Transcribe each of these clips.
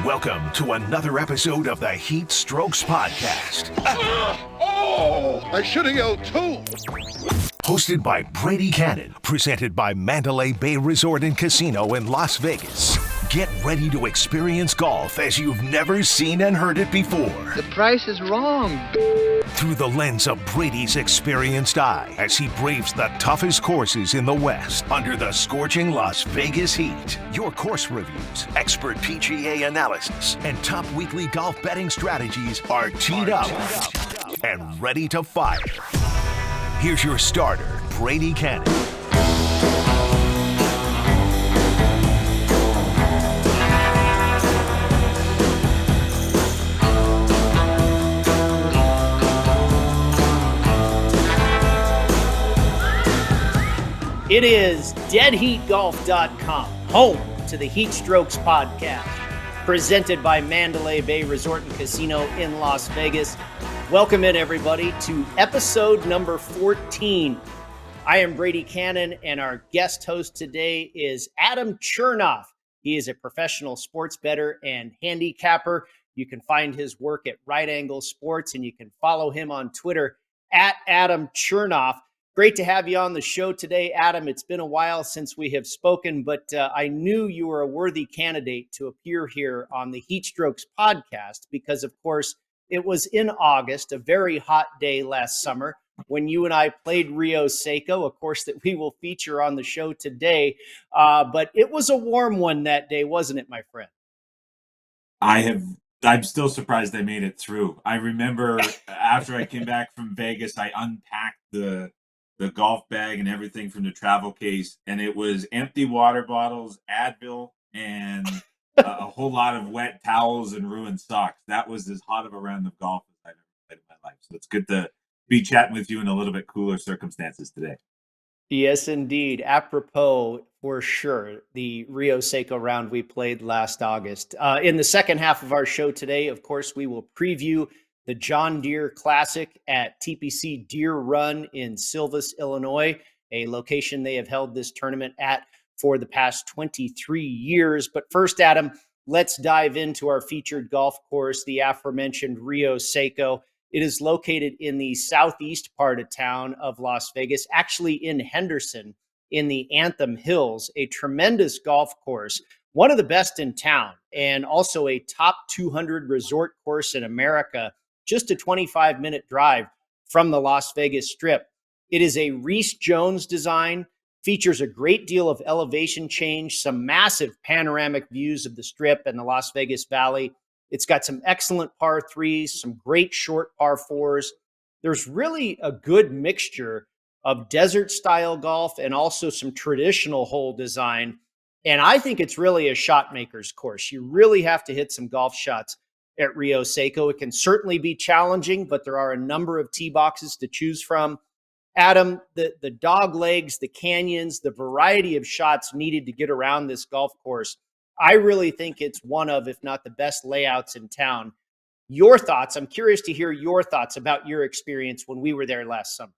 Welcome to another episode of the HeatStrokes podcast. I should have yelled too. Hosted by Brady Kannon, presented by Mandalay Bay Resort and Casino in Las Vegas. Get ready to experience golf as you've never seen and heard it before. The price is wrong. Through the lens of Brady's experienced eye as he braves the toughest courses in the West under the scorching Las Vegas heat. Your course reviews, expert PGA analysis, and top weekly golf betting strategies are teed up and ready to fire. Here's your starter, Brady Kannon. It is deadheatgolf.com, home to the HeatStrokes podcast, presented by Mandalay Bay Resort and Casino in Las Vegas. Welcome in, everybody, to episode number 14. I am Brady Kannon, and our guest host today is Adam Chernoff. He is a professional sports bettor and handicapper. You can find his work at Right Angle Sports, and you can follow him on Twitter at Adam Chernoff. Great to have you on the show today, Adam. It's been a while since we have spoken, but I knew you were a worthy candidate to appear here on the HeatStrokes podcast because, of course, it was in August, a very hot day last summer, when you and I played Rio Seiko, a course that we will feature on the show today. But it was a warm one that day, wasn't it, my friend? I'm still surprised I made it through. I remember after I came back from Vegas, I unpacked the golf bag and everything from the travel case, and it was empty water bottles, Advil, and a whole lot of wet towels and ruined socks. That was as hot of a round of golf as I've ever played in my life. So it's good to be chatting with you in a little bit cooler circumstances today. Yes, indeed. Apropos, for sure, the Rio Seiko round we played last August. In the second half of our show today, of course, we will preview the John Deere Classic at TPC Deere Run in Silvis, Illinois, a location they have held this tournament at for the past 23 years. But first, Adam, let's dive into our featured golf course, the aforementioned Rio Seiko. It is located in the southeast part of town of Las Vegas, actually in Henderson, in the Anthem Hills, a tremendous golf course, one of the best in town, and also a top 200 resort course in America, just a 25-minute drive from the Las Vegas Strip. It is a Reese Jones design, features a great deal of elevation change, some massive panoramic views of the Strip and the Las Vegas Valley. It's got some excellent par threes, some great short par fours. There's really a good mixture of desert-style golf and also some traditional hole design. And I think it's really a shot maker's course. You really have to hit some golf shots at Rio Seiko. It can certainly be challenging, but there are a number of tee boxes to choose from. Adam, the dog legs, the canyons, the variety of shots needed to get around this golf course, I really think it's one of, if not the best layouts in town. Your thoughts? I'm curious to hear your thoughts about your experience when we were there last summer.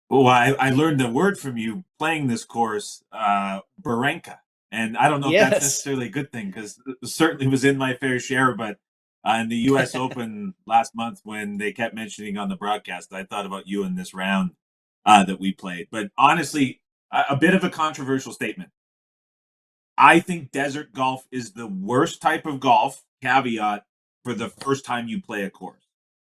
Well, I learned a word from you playing this course, Barenka. And I don't know if that's necessarily a good thing, because it certainly was in my fair share. But in the U.S. Open last month, when they kept mentioning on the broadcast, I thought about you in this round that we played. But honestly, a bit of a controversial statement. I think desert golf is the worst type of golf, caveat, for the first time you play a course.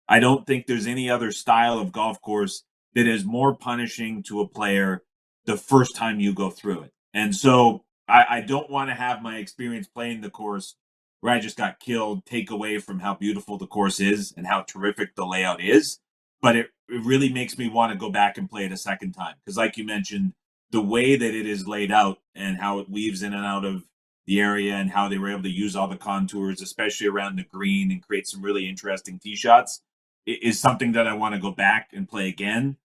I don't think there's any other style of golf course that is more punishing to a player the first time you go through it. And so I don't want to have my experience playing the course where I just got killed take away from how beautiful the course is and how terrific the layout is. But it really makes me want to go back and play it a second time. Because like you mentioned, the way that it is laid out and how it weaves in and out of the area and how they were able to use all the contours, especially around the green, and create some really interesting tee shots, is something that I want to go back and play again.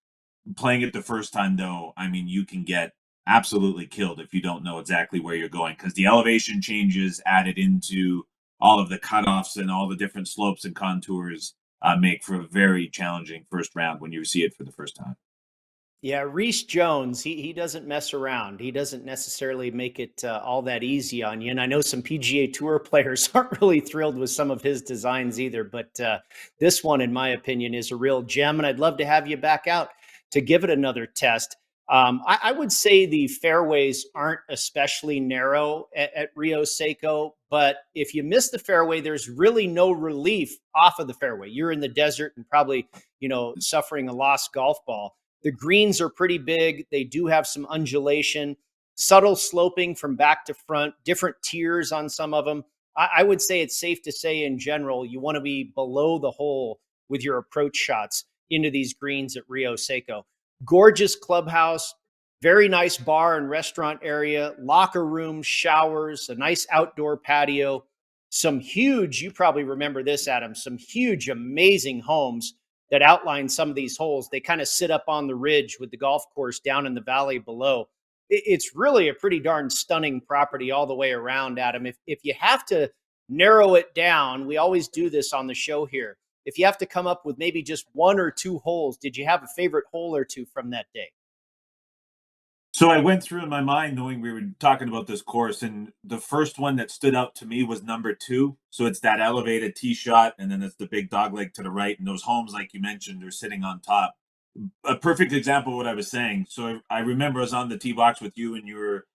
Playing it the first time, though, I mean, you can get absolutely killed if you don't know exactly where you're going, because the elevation changes added into all of the cutoffs and all the different slopes and contours make for a very challenging first round when you see it for the first time. Yeah, Reese Jones, he doesn't mess around. He doesn't necessarily make it all that easy on you. And I know some PGA Tour players aren't really thrilled with some of his designs either. But this one, in my opinion, is a real gem. And I'd love to have you back out to give it another test. I would say the fairways aren't especially narrow at Rio Seiko, but if you miss the fairway, there's really no relief off of the fairway. You're in the desert and probably, suffering a lost golf ball. The greens are pretty big. They do have some undulation, subtle sloping from back to front, different tiers on some of them. I would say it's safe to say in general, you want to be below the hole with your approach shots into these greens at Rio Seiko. Gorgeous clubhouse, very nice bar and restaurant area, locker rooms, showers, a nice outdoor patio, some huge, you probably remember this, Adam, some huge, amazing homes that outline some of these holes. They kind of sit up on the ridge with the golf course down in the valley below. It's really a pretty darn stunning property all the way around, Adam. If you have to narrow it down, we always do this on the show here. If you have to come up with maybe just one or two holes, did you have a favorite hole or two from that day? So I went through in my mind knowing we were talking about this course, and the first one that stood out to me was number 2. So it's that elevated tee shot, and then it's the big dog leg to the right, and those homes, like you mentioned, are sitting on top. A perfect example of what I was saying. So I remember I was on the tee box with you, and you were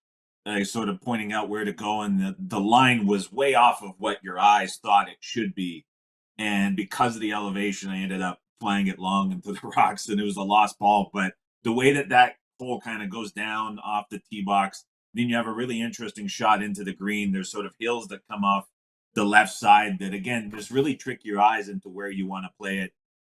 sort of pointing out where to go, and the line was way off of what your eyes thought it should be. And because of the elevation, I ended up flying it long into the rocks, and it was a lost ball. But the way that hole kind of goes down off the tee box, then you have a really interesting shot into the green. There's sort of hills that come off the left side that, again, just really trick your eyes into where you want to play it.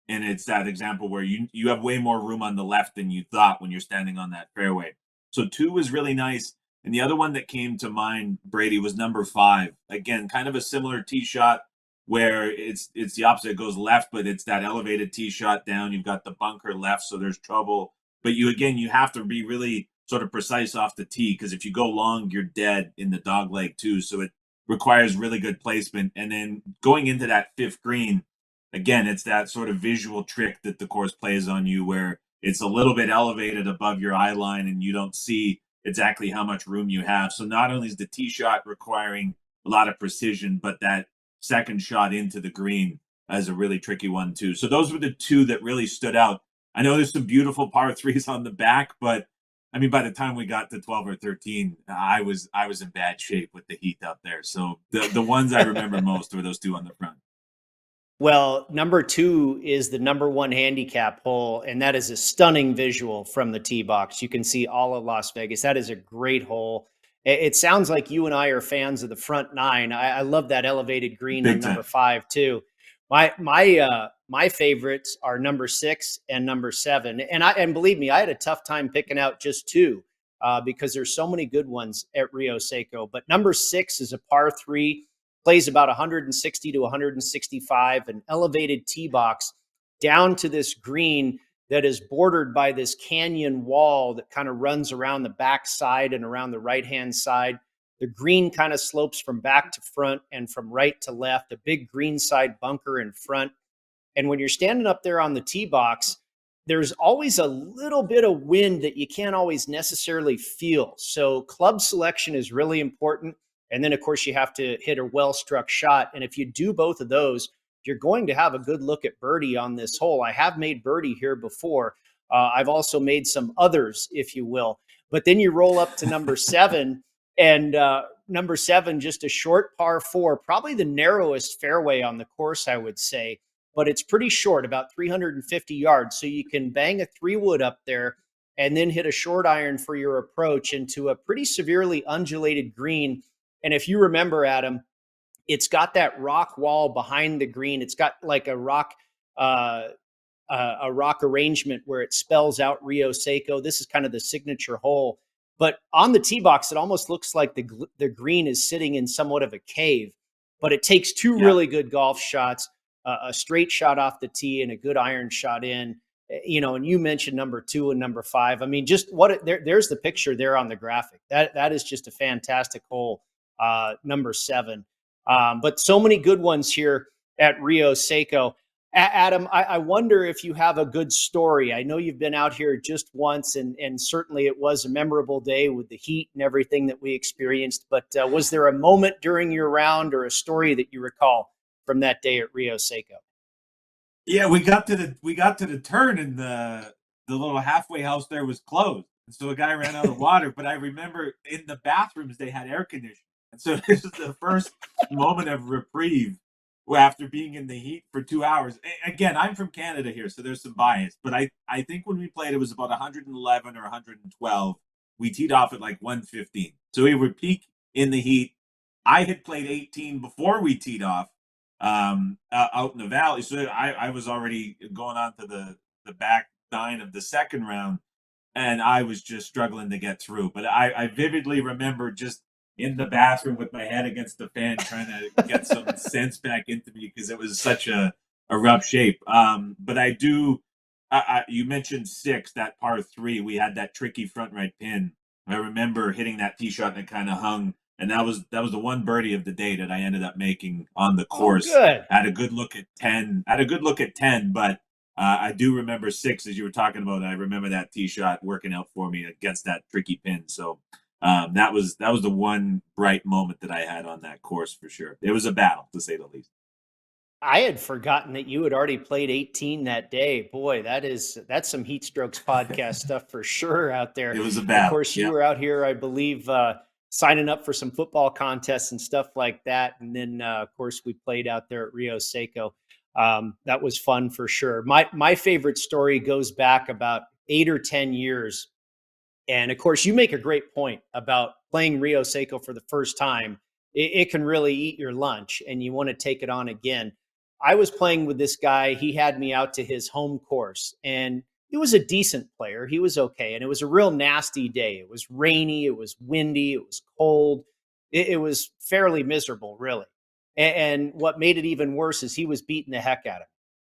And it's that example where you have way more room on the left than you thought when you're standing on that fairway. So 2 was really nice. And the other one that came to mind, Brady, was number 5. Again, kind of a similar tee shot where it's the opposite. It goes left, but it's that elevated tee shot down. You've got the bunker left, so there's trouble. But you have to be really sort of precise off the tee, because if you go long, you're dead in the dog leg too. So it requires really good placement. And then going into that 5th green, again, it's that sort of visual trick that the course plays on you, where it's a little bit elevated above your eye line and you don't see exactly how much room you have. So not only is the tee shot requiring a lot of precision, but that second shot into the green is a really tricky one too. So those were the 2 that really stood out. I know there's some beautiful par 3s on the back, but I mean, by the time we got to 12 or 13, I was in bad shape with the heat out there. So the ones I remember most were those 2 on the front. Well, number 2 is the number 1 handicap hole, and that is a stunning visual from the tee box. You can see all of Las Vegas. That is a great hole. It sounds like you and I are fans of the front 9. I love that elevated green Big on number time. 5 too. My favorites are number 6 and number 7, and believe me, I had a tough time picking out just 2 because there's so many good ones at Rio Seiko. But number 6 is a par 3. Plays about 160 to 165, an elevated tee box down to this green that is bordered by this canyon wall that kind of runs around the back side and around the right-hand side. The green kind of slopes from back to front and from right to left, a big green side bunker in front. And when you're standing up there on the tee box, there's always a little bit of wind that you can't always necessarily feel. So club selection is really important. And then, of course, you have to hit a well-struck shot. And if you do both of those, you're going to have a good look at birdie on this hole. I have made birdie here before. I've also made some others, if you will. But then you roll up to number 7, and number 7, just a short par 4, probably the narrowest fairway on the course, I would say. But it's pretty short, about 350 yards. So you can bang a 3-wood up there and then hit a short iron for your approach into a pretty severely undulated green. And if you remember, Adam, it's got that rock wall behind the green. It's got like a rock arrangement where it spells out Rio Seiko. This is kind of the signature hole. But on the tee box, it almost looks like the green is sitting in somewhat of a cave. But it takes 2 really good golf shots, a straight shot off the tee and a good iron shot in. And you mentioned number 2 and number 5. I mean, just there's the picture there on the graphic. That is just a fantastic hole. Number 7. But so many good ones here at Rio Seiko. Adam, I wonder if you have a good story. I know you've been out here just once, and certainly it was a memorable day with the heat and everything that we experienced. But was there a moment during your round or a story that you recall from that day at Rio Seiko? Yeah, we got to the turn, and the little halfway house there was closed. And so a guy ran out of water. But I remember in the bathrooms they had air conditioning. And so this is the first moment of reprieve after being in the heat for 2 hours. Again, I'm from Canada here, so there's some bias. But I think when we played, it was about 111 or 112. We teed off at like 115. So we were peak in the heat. I had played 18 before we teed off out in the valley. So I was already going on to the back nine of the second round, and I was just struggling to get through. But I vividly remember just in the bathroom with my head against the fan trying to get some sense back into me because it was such a rough shape. But I do, you mentioned 6, that par 3, we had that tricky front right pin. I remember hitting that tee shot and it kind of hung. And that was the one birdie of the day that I ended up making on the course. Oh, good. I had a good look at 10, but I do remember 6, as you were talking about. I remember that tee shot working out for me against that tricky pin. So that was the one bright moment that I had on that course for sure. It was a battle, to say the least. I had forgotten that you had already played 18 that day. Boy, that's some HeatStrokes podcast stuff for sure out there. It was a battle. Of course, you were out here, I believe, signing up for some football contests and stuff like that. And then, of course, we played out there at Rio Seiko. That was fun for sure. My favorite story goes back about 8 or 10 years. And of course, you make a great point about playing Rio Seiko for the first time. It can really eat your lunch and you want to take it on again. I was playing with this guy. He had me out to his home course, and he was a decent player. He was okay. And it was a real nasty day. It was rainy. It was windy. It was cold. It was fairly miserable, really. And what made it even worse is he was beating the heck out of me.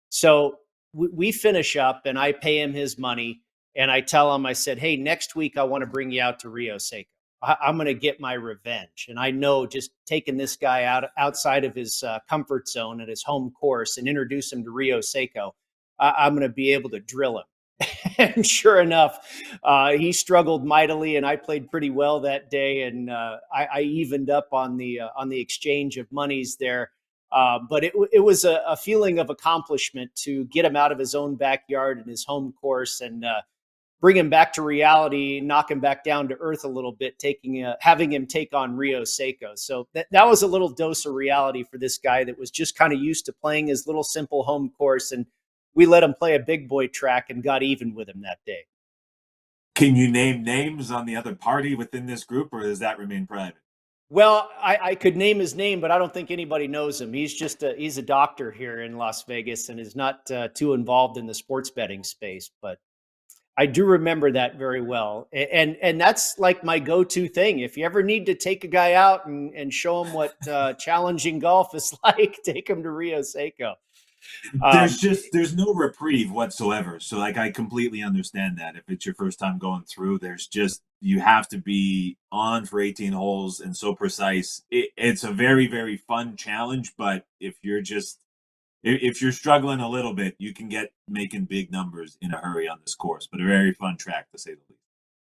So we finish up and I pay him his money. And I tell him, I said, hey, next week I want to bring you out to Rio Seiko. I'm going to get my revenge. And I know just taking this guy outside of his comfort zone at his home course and introduce him to Rio Seiko, I'm going to be able to drill him. And sure enough, he struggled mightily, and I played pretty well that day. And I evened up on the exchange of monies there. But it was a feeling of accomplishment to get him out of his own backyard and his home course and bring him back to reality, knock him back down to earth a little bit, having him take on Rio Seiko. So that was a little dose of reality for this guy that was just kind of used to playing his little simple home course. And we let him play a big boy track and got even with him that day. Can you name names on the other party within this group, or does that remain private? Well, I could name his name, but I don't think anybody knows him. He's a doctor here in Las Vegas and is not too involved in the sports betting space, but I do remember that very well. And that's like my go-to thing. If you ever need to take a guy out and show him what challenging golf is like, take him to Rio Seiko. There's no reprieve whatsoever. So like, I completely understand that. If it's your first time going through, you have to be on for 18 holes and so precise. It's a very, very fun challenge. But if you're struggling a little bit, you can get making big numbers in a hurry on this course, but a very fun track to say the least.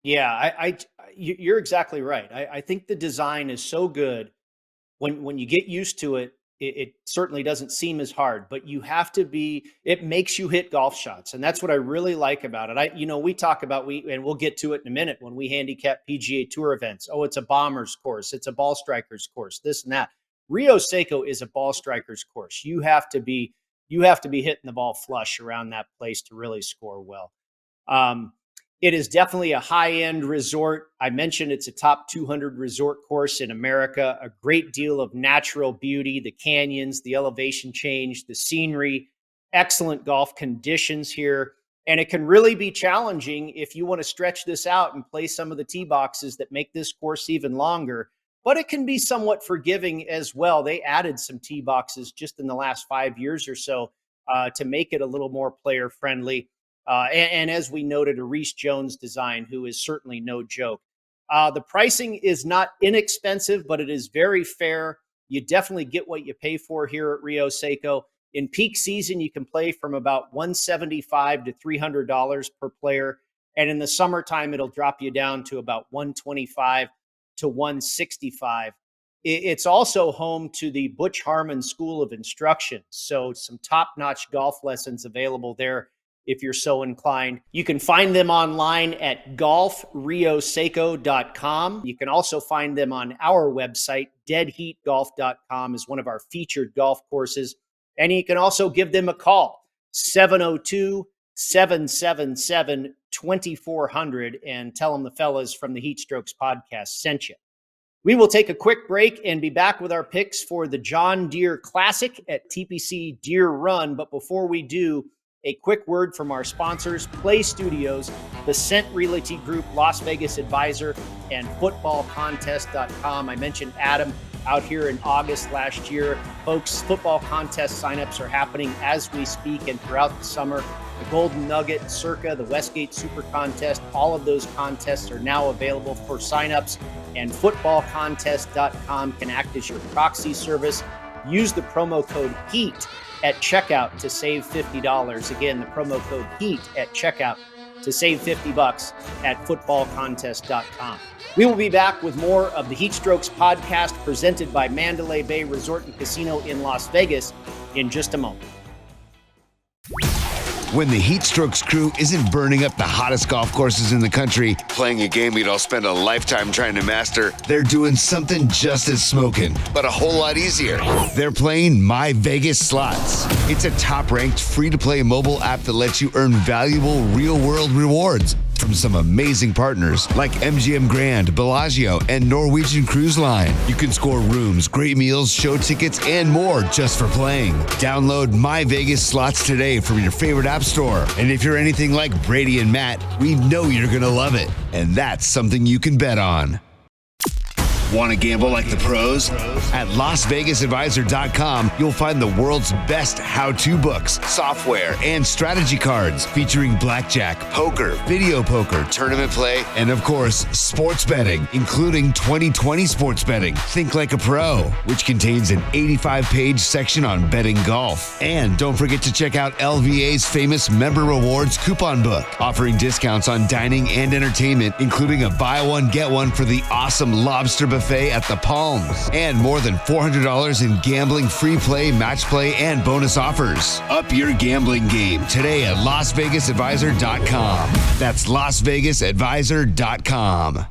Yeah, you're exactly right. I think the design is so good. When you get used to it, it certainly doesn't seem as hard, but it makes you hit golf shots. And that's what I really like about it. We talk about, and we'll get to it in a minute when we handicap PGA Tour events. Oh, it's a bomber's course. It's a ball striker's course, this and that. Rio Seiko is a ball striker's course. You have to be hitting the ball flush around that place to really score well. It is definitely a high-end resort. I mentioned it's a top 200 resort course in America, a great deal of natural beauty, the canyons, the elevation change, the scenery, excellent golf conditions here. And it can really be challenging if you want to stretch this out and play some of the tee boxes that make this course even longer. But it can be somewhat forgiving as well. They added some tee boxes just in the last 5 years or so to make it a little more player friendly. And as we noted, a Reese Jones design, who is certainly no joke. The pricing is not inexpensive, but it is very fair. You definitely get what you pay for here at Rio Seiko. In peak season, you can play from about $175 to $300 per player. And in the summertime, it'll drop you down to about $125 to $165. It's also home to the Butch Harmon School of Instruction. So some top-notch golf lessons available there if you're so inclined. You can find them online at golfrioseiko.com. You can also find them on our website, deadheatgolf.com, is one of our featured golf courses. And you can also give them a call, 702-777-2400, and tell them the fellas from the HeatStrokes podcast sent you. We will take a quick break and be back with our picks for the John Deere Classic at TPC Deere Run. But before we do, a quick word from our sponsors, Play Studios, Bassent Realty Group, Las Vegas Advisor, and FootballContest.com. I mentioned Adam out here in August last year. Folks, football contest signups are happening as we speak and throughout the summer. The Golden Nugget, Circa, the Westgate Super Contest, all of those contests are now available for signups, and FootballContest.com can act as your proxy service. Use the promo code HEAT at checkout to save $50. Again, the promo code HEAT at checkout to save $50 at FootballContest.com. We will be back with more of the HeatStrokes podcast presented by Mandalay Bay Resort and Casino in Las Vegas in just a moment. When the HeatStrokes crew isn't burning up the hottest golf courses in the country, playing a game you'd all spend a lifetime trying to master, they're doing something just as smoking, but a whole lot easier. They're playing My Vegas Slots. It's a top-ranked, free-to-play mobile app that lets you earn valuable real-world rewards from some amazing partners like MGM Grand, Bellagio, and Norwegian Cruise Line. You can score rooms, great meals, show tickets, and more just for playing. Download My Vegas Slots today from your favorite app store. And if you're anything like Brady and Matt, we know you're going to love it. And that's something you can bet on. Want to gamble like the pros? At LasVegasAdvisor.com, you'll find the world's best how-to books, software, and strategy cards featuring blackjack, poker, video poker, tournament play, and of course, sports betting, including 2020 sports betting. Think like a pro, which contains an 85-page section on betting golf. And don't forget to check out LVA's famous Member Rewards coupon book, offering discounts on dining and entertainment, including a buy one, get one for the awesome lobster buffet at the Palms, and more than $400 in gambling, free play, match play, and bonus offers. Up your gambling game today at LasVegasAdvisor.com. That's LasVegasAdvisor.com.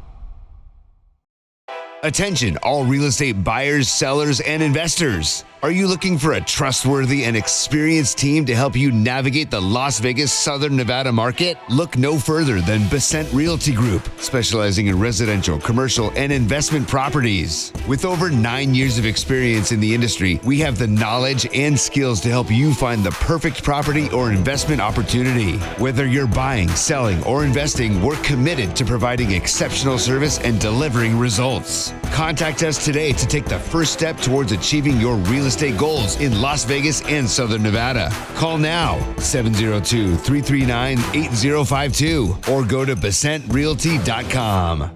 Attention, all real estate buyers, sellers, and investors. Are you looking for a trustworthy and experienced team to help you navigate the Las Vegas, Southern Nevada market? Look no further than Bassent Realty Group, specializing in residential, commercial, and investment properties. With over 9 years of experience in the industry, we have the knowledge and skills to help you find the perfect property or investment opportunity. Whether you're buying, selling, or investing, we're committed to providing exceptional service and delivering results. Contact us today to take the first step towards achieving your real estate goals in Las Vegas and Southern Nevada. Call now, 702-339-8052, or go to BassentRealty.com.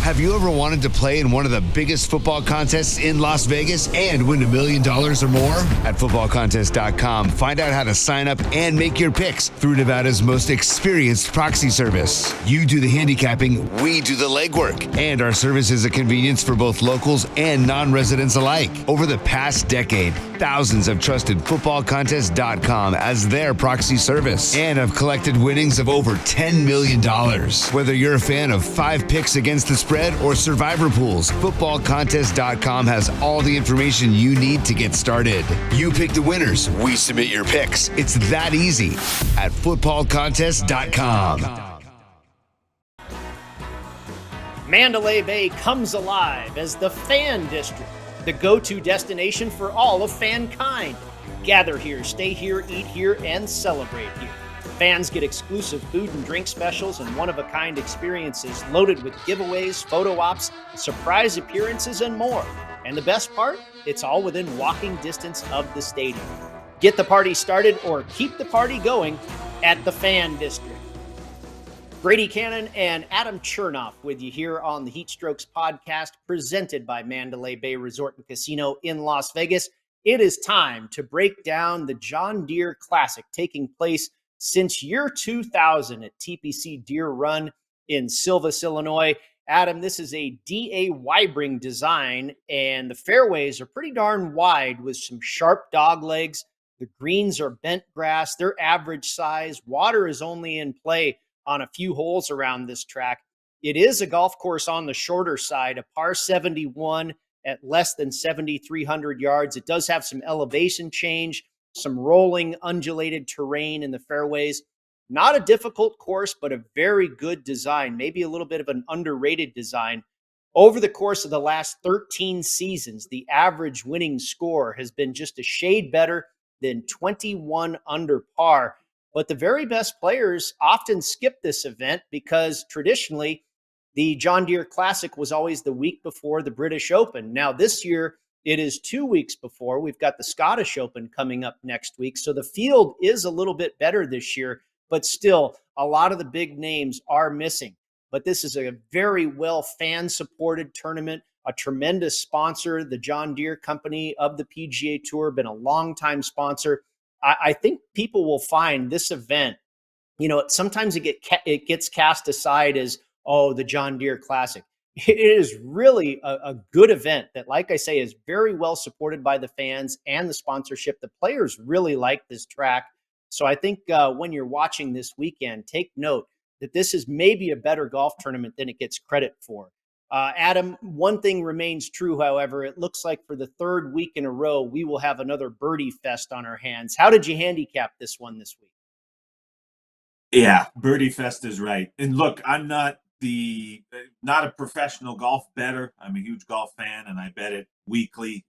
Have you ever wanted to play in one of the biggest football contests in Las Vegas and win $1 million or more? At FootballContest.com, find out how to sign up and make your picks through Nevada's most experienced proxy service. You do the handicapping, we do the legwork, and our service is a convenience for both locals and non-residents alike. Over the past decade, thousands have trusted FootballContest.com as their proxy service and have collected winnings of over $10 million. Whether you're a fan of 5 picks against the spread or survivor pools, FootballContest.com has all the information you need to get started. You pick the winners, we submit your picks. It's that easy at FootballContest.com. Mandalay Bay comes alive as the Fan District, the go-to destination for all of fankind. Gather here, stay here, eat here, and celebrate here. Fans get exclusive food and drink specials and one-of-a-kind experiences loaded with giveaways, photo ops, surprise appearances, and more. And the best part? It's all within walking distance of the stadium. Get the party started or keep the party going at the Fan District. Brady Kannon and Adam Chernoff with you here on the HeatStrokes podcast presented by Mandalay Bay Resort and Casino in Las Vegas. It is time to break down the John Deere Classic taking place since year 2000 at TPC Deere Run in Silvis, Illinois. Adam, this is a DA Weibring design, and the fairways are pretty darn wide with some sharp dog legs. The greens are bent grass. They're average size. Water is only in play on a few holes around this track. It is a golf course on the shorter side, a par 71 at less than 7,300 yards. It does have some elevation change, some rolling, undulated terrain in the fairways. Not a difficult course, but a very good design, maybe a little bit of an underrated design. Over the course of the last 13 seasons, the average winning score has been just a shade better than 21 under par. But the very best players often skip this event because traditionally the John Deere Classic was always the week before the British Open. Now this year it is 2 weeks before. We've got the Scottish Open coming up next week. So the field is a little bit better this year, but still a lot of the big names are missing. But this is a very well fan-supported tournament, a tremendous sponsor. The John Deere Company of the PGA Tour, been a longtime sponsor. I think people will find this event, sometimes it gets cast aside as, oh, the John Deere Classic. It is really a good event that, like I say, is very well supported by the fans and the sponsorship. The players really like this track. So I think when you're watching this weekend, take note that this is maybe a better golf tournament than it gets credit for. Adam, one thing remains true, however. It looks like for the third week in a row, we will have another birdie fest on our hands. How did you handicap this one this week? Yeah, birdie fest is right. And look, I'm not a professional golf bettor. I'm a huge golf fan, and I bet it weekly.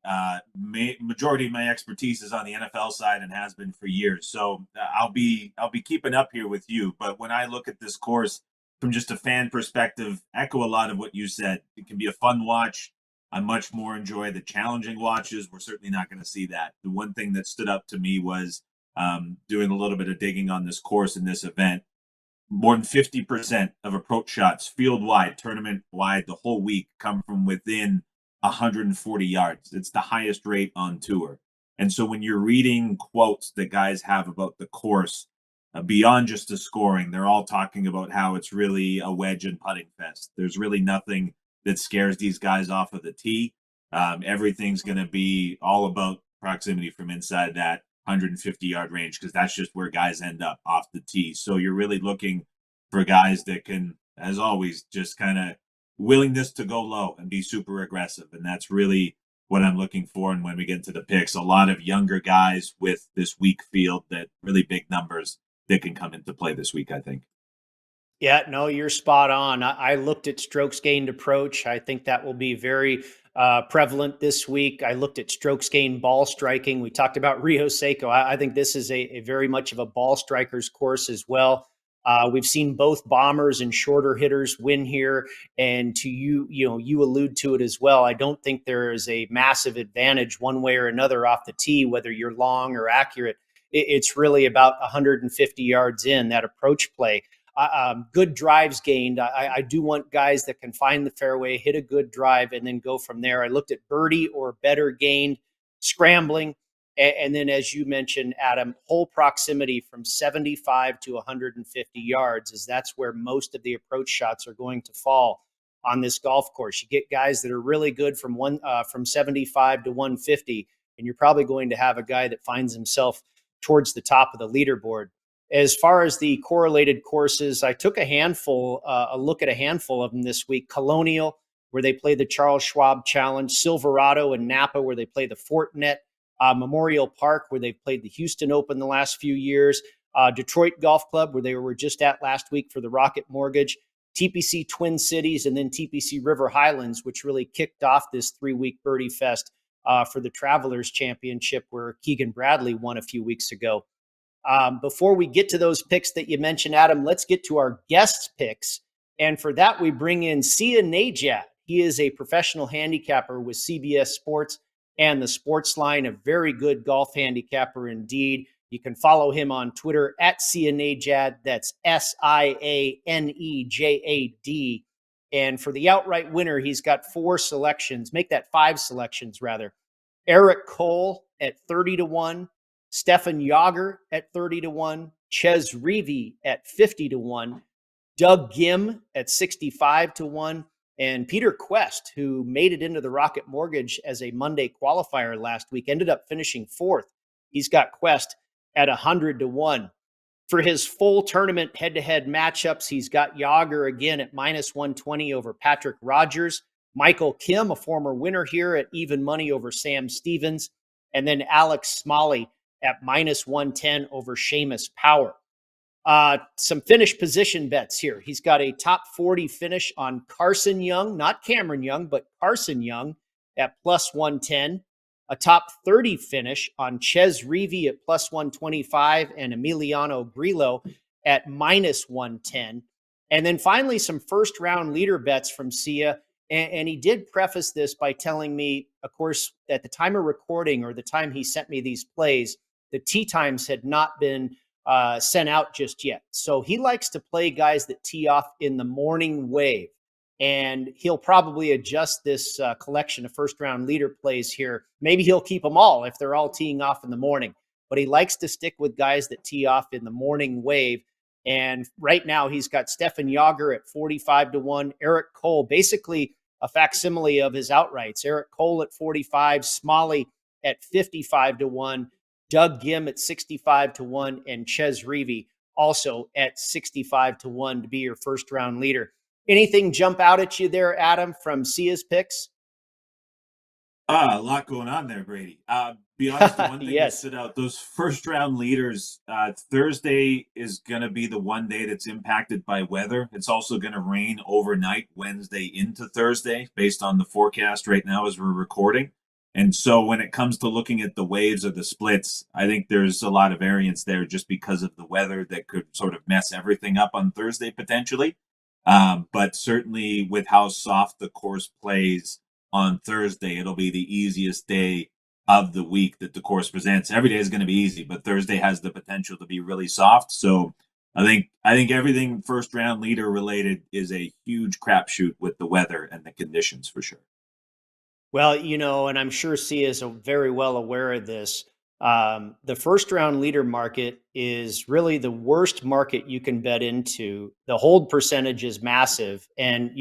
Majority of my expertise is on the NFL side and has been for years. So I'll be keeping up here with you. But when I look at this course from just a fan perspective, echo a lot of what you said. It can be a fun watch. I much more enjoy the challenging watches. We're certainly not going to see that. The one thing that stood up to me was doing a little bit of digging on this course in this event. More than 50% of approach shots field-wide, tournament-wide, the whole week come from within 140 yards. It's the highest rate on tour. And so when you're reading quotes that guys have about the course, beyond just the scoring, they're all talking about how it's really a wedge and putting fest. There's really nothing that scares these guys off of the tee. Everything's going to be all about proximity from inside that 150-yard range, because that's just where guys end up off the tee. So you're really looking for guys that can, as always, just kind of willingness to go low and be super aggressive. And that's really what I'm looking for. And when we get into the picks, a lot of younger guys with this weak field, that really big numbers that can come into play this week, I think. Yeah, no, you're spot on. I looked at strokes gained approach. I think that will be very prevalent this week. I looked at strokes gained ball striking. We talked about Rio Seiko. I think this is a very much of a ball striker's course as well. We've seen both bombers and shorter hitters win here. And to you allude to it as well. I don't think there is a massive advantage one way or another off the tee, whether you're long or accurate. It's really about 150 yards in that approach play. Good drives gained. I do want guys that can find the fairway, hit a good drive, and then go from there. I looked at birdie or better gained, scrambling, and then, as you mentioned, Adam, hole proximity from 75 to 150 yards, as that's where most of the approach shots are going to fall on this golf course. You get guys that are really good from 75 to 150, and you're probably going to have a guy that finds himself towards the top of the leaderboard. As far as the correlated courses, I took a look at a handful of them this week. Colonial, where they play the Charles Schwab Challenge, Silverado and Napa, where they play the Fortinet, Memorial Park, where they've played the Houston Open the last few years, Detroit Golf Club, where they were just at last week for the Rocket Mortgage, TPC Twin Cities, and then TPC River Highlands, which really kicked off this 3-week birdie fest for the Travelers Championship, where Keegan Bradley won a few weeks ago. Before we get to those picks that you mentioned, Adam, let's get to our guest picks. And for that, we bring in Sia Naja. He is a professional handicapper with CBS Sports and the Sports Line, a very good golf handicapper indeed. You can follow him on Twitter at Sia Najad. That's SIANEJAD. And for the outright winner, he's got 4 selections. Make that 5 selections, rather. Eric Cole, at 30-1, Stefan Jager at 30-1, Ches Reavie at 50-1, Doug Gim at 65-1, and Peter Quest, who made it into the Rocket Mortgage as a Monday qualifier last week, ended up finishing fourth. He's got Quest at 100-1. For his full tournament head-to-head matchups, he's got Jager again at -120 over Patrick Rogers, Michael Kim, a former winner here, at even money over Sam Stevens, and then Alex Smalley at -110 over Seamus Power. Some finish position bets here. He's got a top 40 finish on Carson Young, not Cameron Young, but Carson Young at +110. A top 30 finish on Ches Reavie at +125 and Emiliano Grillo at -110. And then finally, some first round leader bets from Sia. And he did preface this by telling me, of course, at the time of recording or the time he sent me these plays, the tee times had not been sent out just yet. So he likes to play guys that tee off in the morning wave. And he'll probably adjust this collection of first round leader plays here. Maybe he'll keep them all if they're all teeing off in the morning. But he likes to stick with guys that tee off in the morning wave. And right now he's got Stefan Jager at 45-1, Eric Cole, basically a facsimile of his outrights. Eric Cole at 45, Smalley at 55-1, Doug Gim at 65-1, and Ches Reavie also at 65-1 to be your first round leader. Anything jump out at you there, Adam, from Sia's picks? A lot going on there, Brady. Be honest, the one thing that stood out, those first round leaders, Thursday is going to be the one day that's impacted by weather. It's also going to rain overnight, Wednesday into Thursday, based on the forecast right now as we're recording. And so when it comes to looking at the waves or the splits, I think there's a lot of variance there just because of the weather that could sort of mess everything up on Thursday potentially. But certainly with how soft the course plays on Thursday, it'll be the easiest day of the week that the course presents. Every day is going to be easy, but Thursday has the potential to be really soft. So I think everything first round leader related is a huge crapshoot with the weather and the conditions for sure. Well, and I'm sure Sia is very well aware of this. The first round leader market is really the worst market you can bet into. The hold percentage is massive, and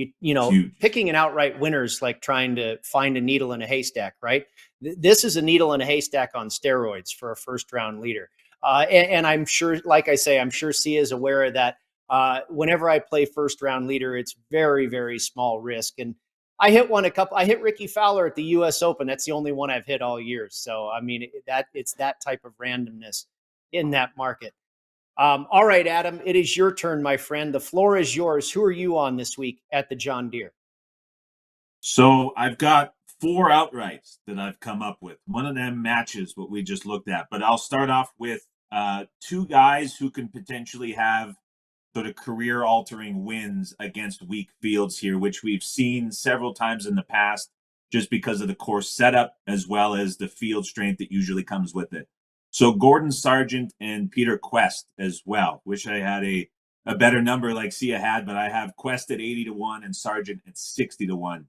picking an outright winner is like trying to find a needle in a haystack, right? This is a needle in a haystack on steroids for a first round leader. And I'm sure, like I say, I'm sure Sia is aware of that. Whenever I play first round leader, it's very, very small risk. And I hit Ricky Fowler at the U.S. Open. That's the only one I've hit all year. So, I mean, it's that type of randomness in that market. All right, Adam, it is your turn, my friend. The floor is yours. Who are you on this week at the John Deere? So I've got 4 outrights that I've come up with. One of them matches what we just looked at. But I'll start off with 2 guys who can potentially have sort of career-altering wins against weak fields here, which we've seen several times in the past just because of the course setup as well as the field strength that usually comes with it. So Gordon Sargent and Peter Quest as well. Wish I had a better number like Sia had, but I have Quest at 80-1 and Sargent at 60-1.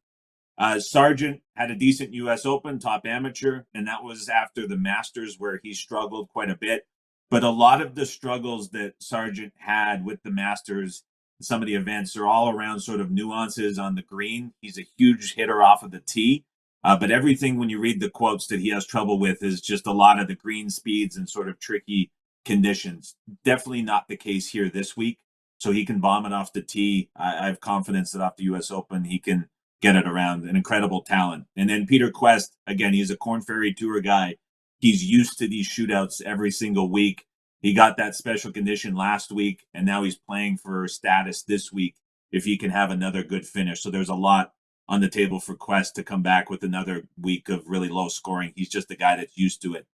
Sargent had a decent U.S. Open, top amateur, and that was after the Masters where he struggled quite a bit. But a lot of the struggles that Sargent had with the Masters, some of the events, are all around sort of nuances on the green. He's a huge hitter off of the tee. But everything, when you read the quotes that he has trouble with, is just a lot of the green speeds and sort of tricky conditions. Definitely not the case here this week. So he can bomb it off the tee. I have confidence that off the U.S. Open, he can get it around. An incredible talent. And then Peter Quest, again, he's a Korn Ferry Tour guy. He's used to these shootouts every single week. He got that special condition last week, and now he's playing for status this week if he can have another good finish. So there's a lot on the table for Quest to come back with another week of really low scoring. He's just a guy that's used to it.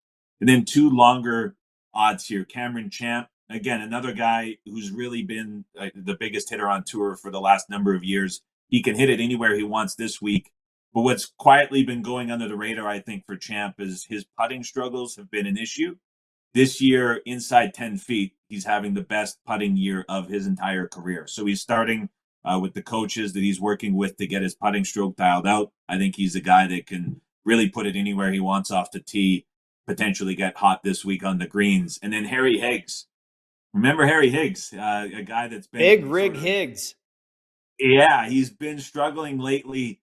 And then 2 longer odds here. Cameron Champ, again, another guy who's really been the biggest hitter on tour for the last number of years. He can hit it anywhere he wants this week. But what's quietly been going under the radar, I think, for Champ is his putting struggles have been an issue. This year, inside 10 feet, he's having the best putting year of his entire career. So he's starting with the coaches that he's working with to get his putting stroke dialed out. I think he's a guy that can really put it anywhere he wants off the tee. potentially get hot this week on the greens. And then Harry Higgs. Remember Harry Higgs, a guy that's been big rig Higgs. Yeah, he's been struggling lately.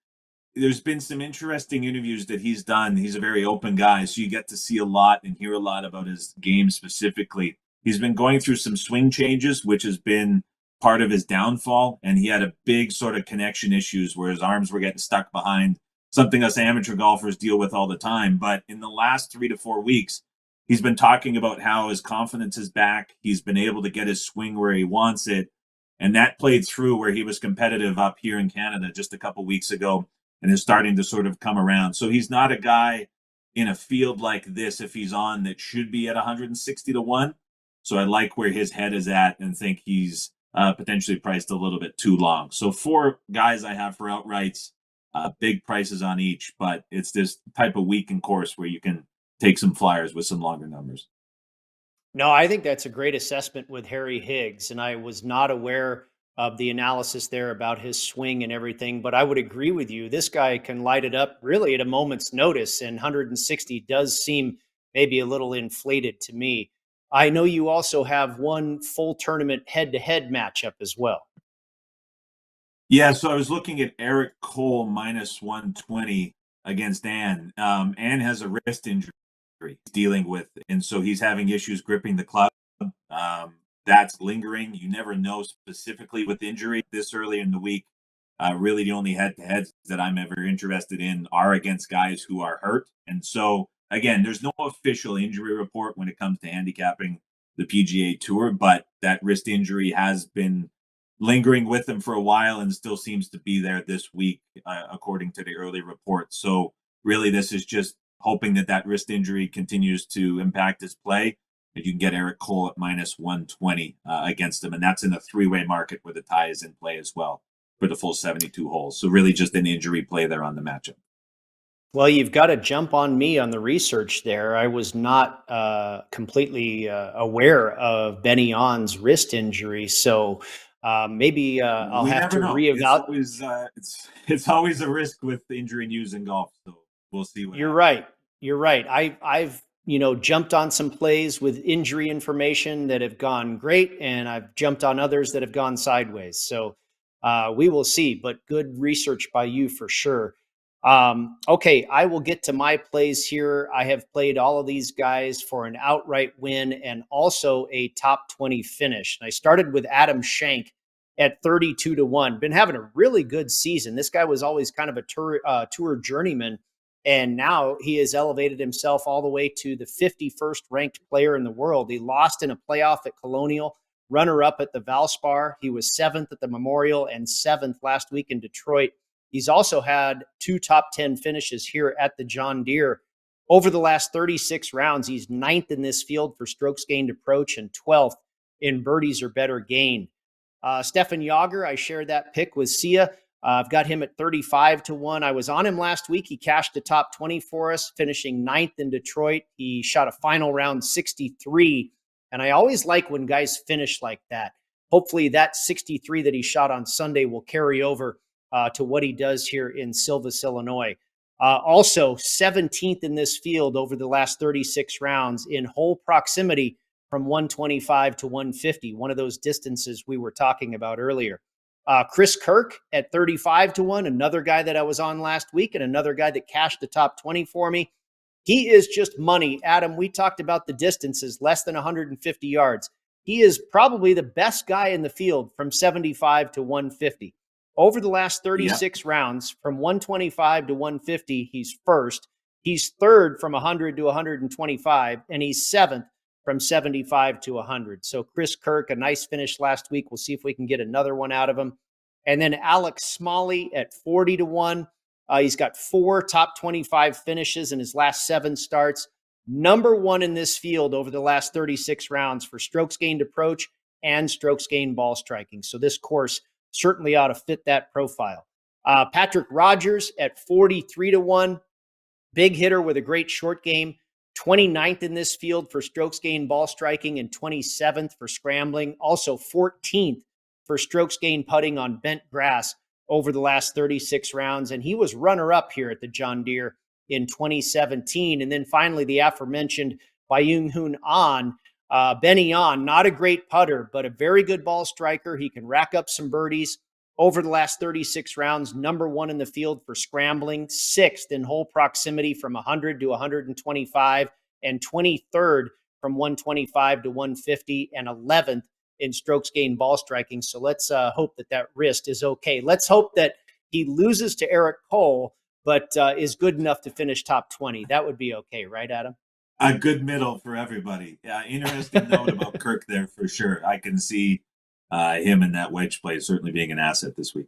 There's been some interesting interviews that he's done. He's a very open guy, so you get to see a lot and hear a lot about his game specifically. He's been going through some swing changes, which has been part of his downfall, and he had a big sort of connection issues where his arms were getting stuck behind, something us amateur golfers deal with all the time. But in the last 3 to 4 weeks, he's been talking about how his confidence is back. He's been able to get his swing where he wants it, and that played through where he was competitive up here in Canada just a couple weeks ago and is starting to sort of come around. So he's not a guy in a field like this, if he's on, that should be at 160 to 1. So I like where his head is at and think he's potentially priced a little bit too long. So 4 guys I have for outrights, big prices on each, but it's this type of weekend course where you can take some flyers with some longer numbers. No, I think that's a great assessment with Harry Higgs, and I was not aware of the analysis there about his swing and everything, but I would agree with you. This guy can light it up really at a moment's notice, and 160 does seem maybe a little inflated to me. I know you also have one full tournament head-to-head matchup as well. Yeah, so I was looking at Eric Cole minus 120 against Ann. Ann has a wrist injury he's dealing with, and so he's having issues gripping the club. That's lingering. You never know specifically with injury this early in the week. Really, the only head-to-heads that I'm ever interested in are against guys who are hurt. And so, again, there's no official injury report when it comes to handicapping the PGA Tour, but that wrist injury has been lingering with him for a while and still seems to be there this week, according to the early reports. So, really, this is just hoping that that wrist injury continues to impact his play. If you can get Eric Cole at minus 120 against him. And that's in a 3-way market where the tie is in play as well for the full 72 holes. So really just an injury play there on the matchup. Well, you've got to jump on me on the research there. I was not completely aware of Benny On's wrist injury. So maybe I'll have to reevaluate. It's always a risk with injury news in golf. So we'll see. You're right. You're right. I've jumped on some plays with injury information that have gone great, and I've jumped on others that have gone sideways. So we will see, but good research by you for sure. Okay, I will get to my plays here. I have played all of these guys for an outright win and also a top 20 finish. And I started with Adam Schenk at 32 to 1. Been having a really good season. This guy was always kind of a tour journeyman. And now he has elevated himself all the way to the 51st ranked player in the world. He lost in a playoff at Colonial, runner-up at the Valspar. He was 7th at the Memorial and 7th last week in Detroit. He's also had 2 top 10 finishes here at the John Deere. Over the last 36 rounds, he's 9th in this field for strokes gained approach and 12th in birdies or better gained. Stefan Jager, I shared that pick with Sia. I've got him at 35 to 1. I was on him last week. He cashed the top 20 for us, finishing 9th in Detroit. He shot a final round 63. And I always like when guys finish like that. Hopefully that 63 that he shot on Sunday will carry over to what he does here in Silvis, Illinois. Also 17th in this field over the last 36 rounds in hole proximity from 125 to 150, one of those distances we were talking about earlier. Chris Kirk at 35 to 1, another guy that I was on last week and another guy that cashed the top 20 for me. He is just money. Adam, we talked about the distances, less than 150 yards. He is probably the best guy in the field from 75 to 150. Over the last 36 rounds, from 125 to 150, he's first. He's third from 100 to 125, and he's 7th from 75 to 100. So Chris Kirk, a nice finish last week. We'll see if we can get another one out of him. And then Alex Smalley at 40 to 1. He's got 4 top 25 finishes in his last 7 starts. Number 1 in this field over the last 36 rounds for strokes gained approach and strokes gained ball striking. So this course certainly ought to fit that profile. Patrick Rogers at 43 to 1. Big hitter with a great short game. 29th in this field for strokes gained ball striking and 27th for scrambling. Also 14th for strokes gained putting on bent grass over the last 36 rounds. And he was runner-up here at the John Deere in 2017. And then finally, the aforementioned Byung-Hoon An, Benny An, not a great putter, but a very good ball striker. He can rack up some birdies. Over the last 36 rounds, number one in the field for scrambling, 6th in hole proximity from 100 to 125, and 23rd from 125 to 150, and 11th in strokes gained ball striking. So let's hope that wrist is okay. Let's hope that he loses to Eric Cole, but is good enough to finish top 20. That would be okay, right, Adam? A good middle for everybody. Interesting note about Kirk there for sure. I can see him in that wedge play certainly being an asset this week.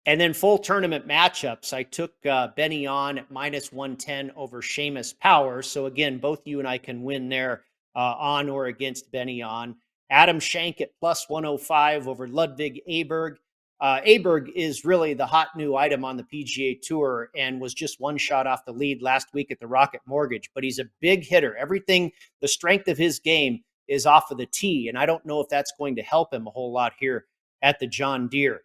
And then full tournament matchups. I took Benny on at -110 over Seamus Power. So again, both you and I can win there on or against Benny on. Adam Shank at +105 over Ludwig Aberg. Aberg is really the hot new item on the PGA Tour and was just one shot off the lead last week at the Rocket Mortgage, but he's a big hitter. Everything, the strength of his game is off of the tee, and I don't know if that's going to help him a whole lot here at the John Deere.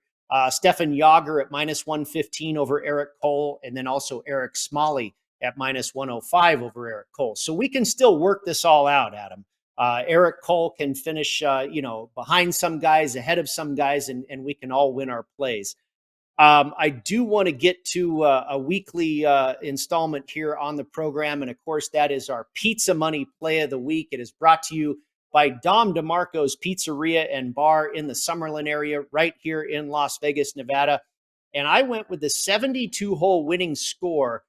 Stefan Yager at -115 over Eric Cole, and then also Eric Smalley at -105 over Eric Cole. So we can still work this all out, Adam. Eric Cole can finish, behind some guys, ahead of some guys, and we can all win our plays. I do want to get to a weekly installment here on the program, and of course, that is our Pizza Money Play of the Week. It is brought to you by Dom DeMarco's Pizzeria and Bar in the Summerlin area, right here in Las Vegas, Nevada. And I went with the 72-hole winning score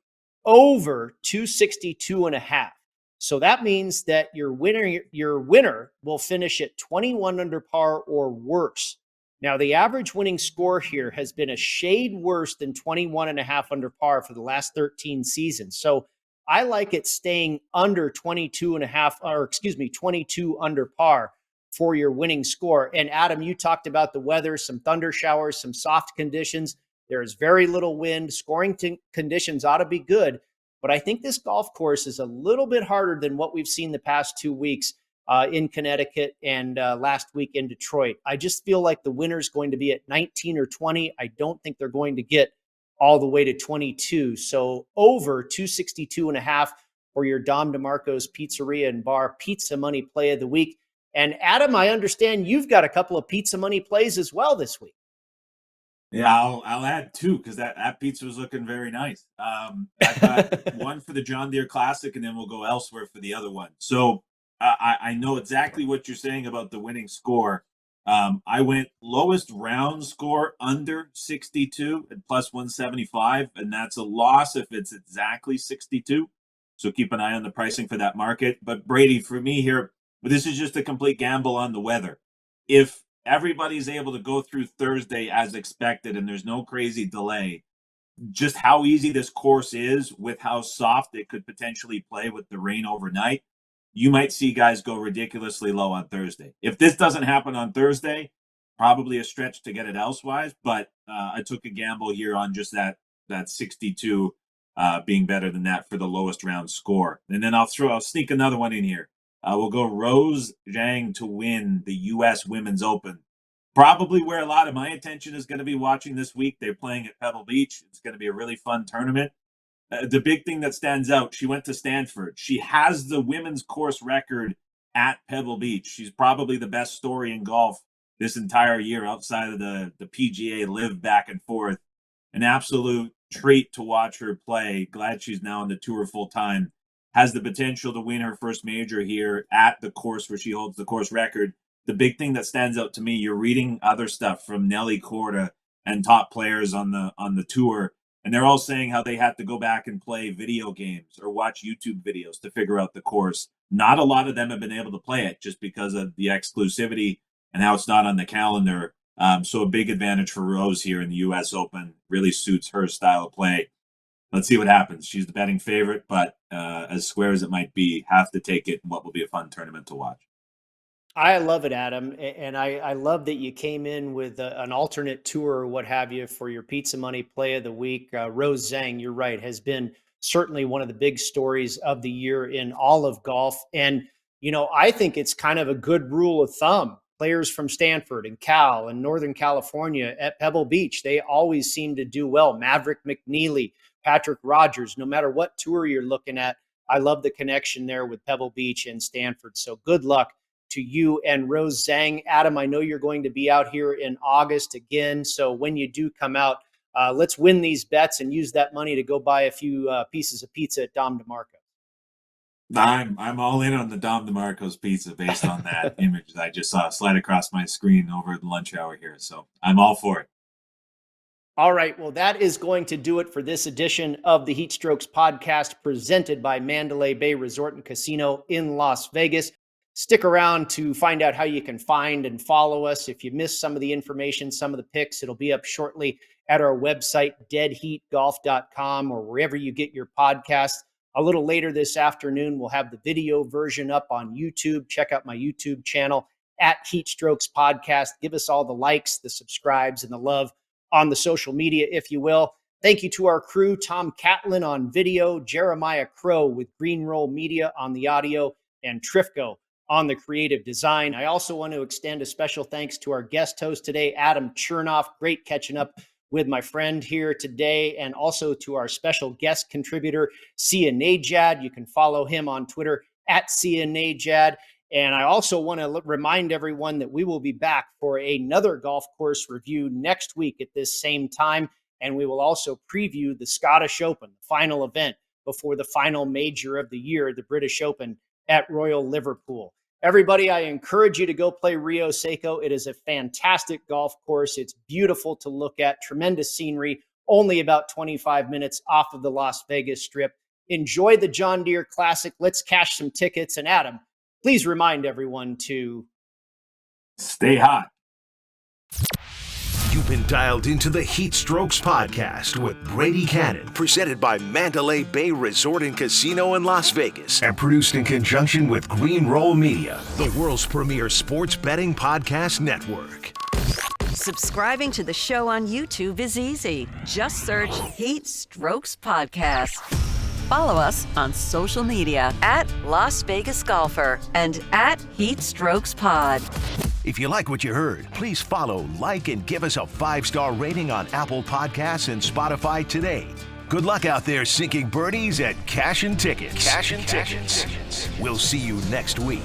over 262.5. So that means that your winner will finish at 21 under par or worse. Now, the average winning score here has been a shade worse than 21.5 under par for the last 13 seasons. So I like it staying under 22 under par for your winning score. And Adam, you talked about the weather, some thunder showers, some soft conditions. There's very little wind. Scoring conditions ought to be good. But I think this golf course is a little bit harder than what we've seen the past 2 weeks in Connecticut and last week in Detroit. I just feel like the winner's going to be at 19 or 20. I don't think they're going to get all the way to 22. So over 262.5 for your Dom DeMarco's Pizzeria and Bar Pizza Money Play of the Week. And Adam, I understand you've got a couple of Pizza Money plays as well this week. Yeah, I'll add 2 because that pizza was looking very nice. I've got one for the John Deere Classic, and then we'll go elsewhere for the other one. So I know exactly what you're saying about the winning score. I went lowest round score under 62 at +175, and that's a loss if it's exactly 62. So keep an eye on the pricing for that market. But Brady, for me here, this is just a complete gamble on the weather. If everybody's able to go through Thursday as expected and there's no crazy delay, just how easy this course is with how soft it could potentially play with the rain overnight, you might see guys go ridiculously low on Thursday. If this doesn't happen on Thursday, probably a stretch to get it elsewise, but I took a gamble here on just that 62 being better than that for the lowest round score. And then I'll sneak another one in here. We'll go Rose Zhang to win the U.S. Women's Open. Probably where a lot of my attention is going to be watching this week. They're playing at Pebble Beach. It's going to be a really fun tournament. The big thing that stands out, she went to Stanford. She has the women's course record at Pebble Beach. She's probably the best story in golf this entire year outside of the PGA Live back and forth. An absolute treat to watch her play. Glad she's now on the tour full time. Has the potential to win her first major here at the course where she holds the course record. The big thing that stands out to me, you're reading other stuff from Nelly Korda and top players on the tour, and they're all saying how they had to go back and play video games or watch YouTube videos to figure out the course. Not a lot of them have been able to play it just because of the exclusivity and how it's not on the calendar. So a big advantage for Rose here in the U.S. Open. Really suits her style of play. Let's see what happens. She's the betting favorite, but as square as it might be, have to take it in what will be a fun tournament to watch. I love it, Adam. And I love that you came in with an alternate tour or what have you for your Pizza Money Play of the Week. Rose Zhang, you're right, has been certainly one of the big stories of the year in all of golf. And, I think it's kind of a good rule of thumb. Players from Stanford and Cal and Northern California at Pebble Beach, they always seem to do well. Maverick McNeely Patrick Rogers, no matter what tour you're looking at. I love the connection there with Pebble Beach and Stanford. So good luck to you and Rose Zhang. Adam, I know you're going to be out here in August again. So when you do come out, let's win these bets and use that money to go buy a few pieces of pizza at Dom DeMarco. I'm all in on the Dom DeMarco's pizza based on that image that I just saw slide across my screen over the lunch hour here. So I'm all for it. All right. Well, that is going to do it for this edition of the HeatStrokes podcast presented by Mandalay Bay Resort and Casino in Las Vegas. Stick around to find out how you can find and follow us. If you missed some of the information, some of the picks, it'll be up shortly at our website, deadheatgolf.com, or wherever you get your podcasts. A little later this afternoon, we'll have the video version up on YouTube. Check out my YouTube channel at HeatStrokes Podcast. Give us all the likes, the subscribes, and the love on the social media, if you will. Thank you to our crew, Tom Catlin on video, Jeremiah Crow with Green Roll Media on the audio, and Trifco on the creative design. I also want to extend a special thanks to our guest host today, Adam Chernoff. Great catching up with my friend here today, and also to our special guest contributor, Sia Naja. You can follow him on Twitter at Sia Naja. And I also want to remind everyone that we will be back for another golf course review next week at this same time. And we will also preview the Scottish Open, the final event before the final major of the year, the British Open at Royal Liverpool. Everybody, I encourage you to go play Rio Seiko. It is a fantastic golf course. It's beautiful to look at, tremendous scenery, only about 25 minutes off of the Las Vegas Strip. Enjoy the John Deere Classic. Let's cash some tickets. And Adam, please remind everyone to stay hot. You've been dialed into the HeatStrokes podcast with Brady Kannon, presented by Mandalay Bay Resort and Casino in Las Vegas, and produced in conjunction with Green Roll Media, the world's premier sports betting podcast network. Subscribing to the show on YouTube is easy. Just search HeatStrokes Podcast. Follow us on social media at Las Vegas Golfer and at HeatStrokes Pod. If you like what you heard, please follow, like, and give us a 5-star rating on Apple Podcasts and Spotify today. Good luck out there sinking birdies at Cash and Tickets. Cash and Tickets. We'll see you next week.